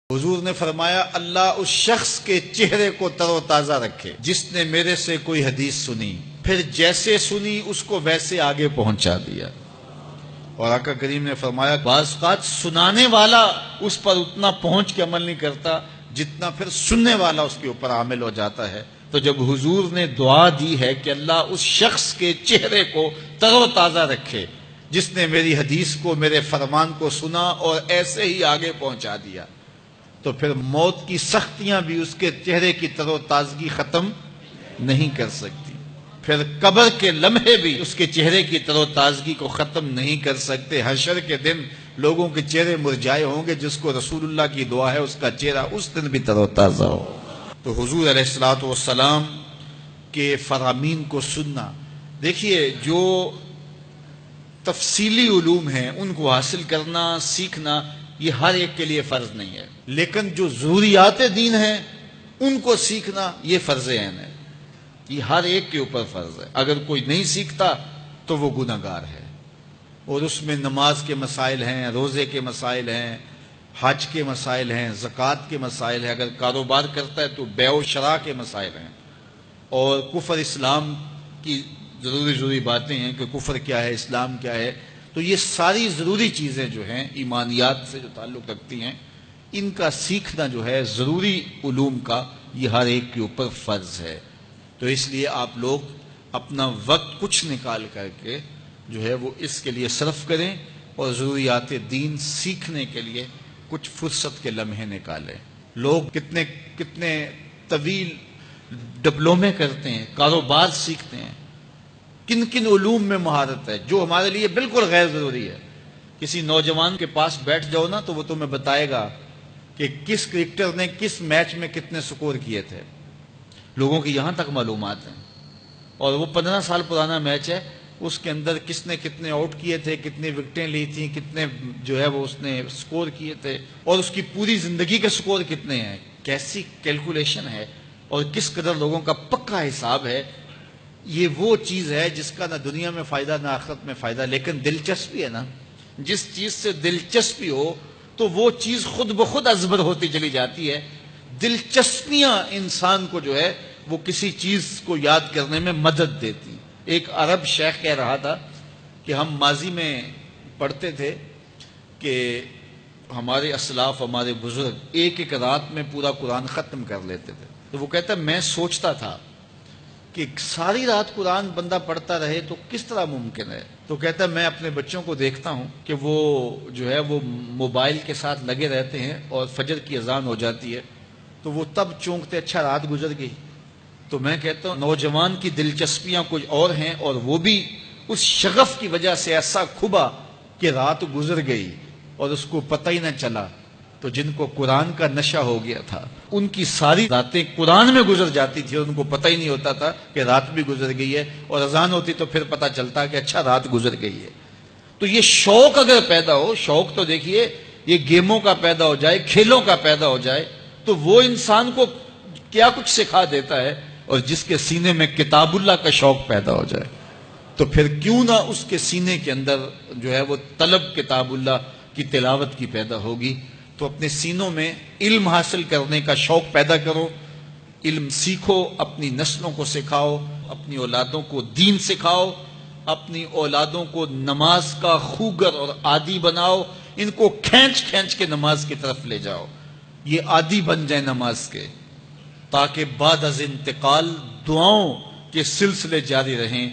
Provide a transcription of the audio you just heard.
حضور نے فرمایا اللہ اس شخص کے چہرے کو تر و تازہ رکھے جس نے میرے سے کوئی حدیث سنی، پھر جیسے سنی اس کو ویسے آگے پہنچا دیا۔ اور آقا کریم نے فرمایا بعض اوقات سنانے والا اس پر اتنا پہنچ کے عمل نہیں کرتا جتنا پھر سننے والا اس کے اوپر عامل ہو جاتا ہے۔ تو جب حضور نے دعا دی ہے کہ اللہ اس شخص کے چہرے کو تر و تازہ رکھے جس نے میری حدیث کو، میرے فرمان کو سنا اور ایسے ہی آگے پہنچا دیا، تو پھر موت کی سختیاں بھی اس کے چہرے کی تر و تازگی ختم نہیں کر سکتی، پھر قبر کے لمحے بھی اس کے چہرے کی تر و تازگی کو ختم نہیں کر سکتے۔ حشر کے دن لوگوں کے چہرے مرجھائے ہوں گے، جس کو رسول اللہ کی دعا ہے اس کا چہرہ اس دن بھی تر و تازہ ہو۔ تو حضور علیہ الصلوۃ والسلام کے فرامین کو سننا، دیکھیے جو تفصیلی علوم ہیں ان کو حاصل کرنا، سیکھنا، یہ ہر ایک کے لیے فرض نہیں ہے، لیکن جو ضروریات دین ہیں ان کو سیکھنا یہ فرض عین ہے، یہ ہر ایک کے اوپر فرض ہے۔ اگر کوئی نہیں سیکھتا تو وہ گناہ گار ہے، اور اس میں نماز کے مسائل ہیں، روزے کے مسائل ہیں، حج کے مسائل ہیں، زکوٰۃ کے مسائل ہیں، اگر کاروبار کرتا ہے تو بیع و شراء کے مسائل ہیں، اور کفر اسلام کی ضروری باتیں ہیں کہ کفر کیا ہے، اسلام کیا ہے۔ تو یہ ساری ضروری چیزیں جو ہیں ایمانیات سے جو تعلق رکھتی ہیں، ان کا سیکھنا جو ہے ضروری علوم کا، یہ ہر ایک کے اوپر فرض ہے۔ تو اس لیے آپ لوگ اپنا وقت کچھ نکال کر کے جو ہے وہ اس کے لیے صرف کریں، اور ضروریات دین سیکھنے کے لیے کچھ فرصت کے لمحے نکالیں۔ لوگ کتنے طویل ڈپلومے کرتے ہیں، کاروبار سیکھتے ہیں، کن کن علوم میں مہارت ہے جو ہمارے لیے بالکل غیر ضروری ہے۔ کسی نوجوان کے پاس بیٹھ جاؤ نا تو وہ تمہیں بتائے گا کہ کس کرکٹر نے کس میچ میں کتنے سکور کیے تھے، لوگوں کی یہاں تک معلومات ہیں، اور وہ 15 سال پرانا میچ ہے، اس کے اندر کس نے کتنے آؤٹ کیے تھے، کتنی وکٹیں لی تھیں، کتنے جو ہے وہ اس نے سکور کیے تھے، اور اس کی پوری زندگی کے سکور کتنے ہیں، کیسی کیلکولیشن ہے، اور کس قدر لوگوں کا پکا حساب ہے۔ یہ وہ چیز ہے جس کا نہ دنیا میں فائدہ نہ آخرت میں فائدہ، لیکن دلچسپی ہے نا، جس چیز سے دلچسپی ہو تو وہ چیز خود بخود ازبر ہوتی چلی جاتی ہے۔ دلچسپیاں انسان کو جو ہے وہ کسی چیز کو یاد کرنے میں مدد دیتی۔ ایک عرب شیخ کہہ رہا تھا کہ ہم ماضی میں پڑھتے تھے کہ ہمارے اسلاف، ہمارے بزرگ ایک ایک رات میں پورا قرآن ختم کر لیتے تھے، تو وہ کہتا ہے میں سوچتا تھا کہ ساری رات قرآن بندہ پڑھتا رہے تو کس طرح ممکن ہے۔ تو کہتا ہے میں اپنے بچوں کو دیکھتا ہوں کہ وہ جو ہے وہ موبائل کے ساتھ لگے رہتے ہیں، اور فجر کی اذان ہو جاتی ہے تو وہ تب چونکتے اچھا رات گزر گئی۔ تو میں کہتا ہوں نوجوان کی دلچسپیاں کچھ اور ہیں، اور وہ بھی اس شغف کی وجہ سے ایسا کھبا کہ رات گزر گئی اور اس کو پتہ ہی نہ چلا۔ تو جن کو قرآن کا نشہ ہو گیا تھا ان کی ساری راتیں قرآن میں گزر جاتی تھی، اور ان کو پتہ ہی نہیں ہوتا تھا کہ رات بھی گزر گئی ہے، اور اذان ہوتی تو پھر پتہ چلتا کہ اچھا رات گزر گئی ہے۔ تو یہ شوق اگر پیدا ہو، شوق تو دیکھیے یہ گیموں کا پیدا ہو جائے، کھیلوں کا پیدا ہو جائے، تو وہ انسان کو کیا کچھ سکھا دیتا ہے، اور جس کے سینے میں کتاب اللہ کا شوق پیدا ہو جائے تو پھر کیوں نہ اس کے سینے کے اندر جو ہے وہ طلب کتاب اللہ کی تلاوت کی پیدا ہوگی۔ تو اپنے سینوں میں علم حاصل کرنے کا شوق پیدا کرو، علم سیکھو، اپنی نسلوں کو سکھاؤ، اپنی اولادوں کو دین سکھاؤ، اپنی اولادوں کو نماز کا خوگر اور عادی بناؤ، ان کو کھینچ کھینچ کے نماز کی طرف لے جاؤ، یہ عادی بن جائیں نماز کے، تاکہ بعد از انتقال دعاؤں کے سلسلے جاری رہیں۔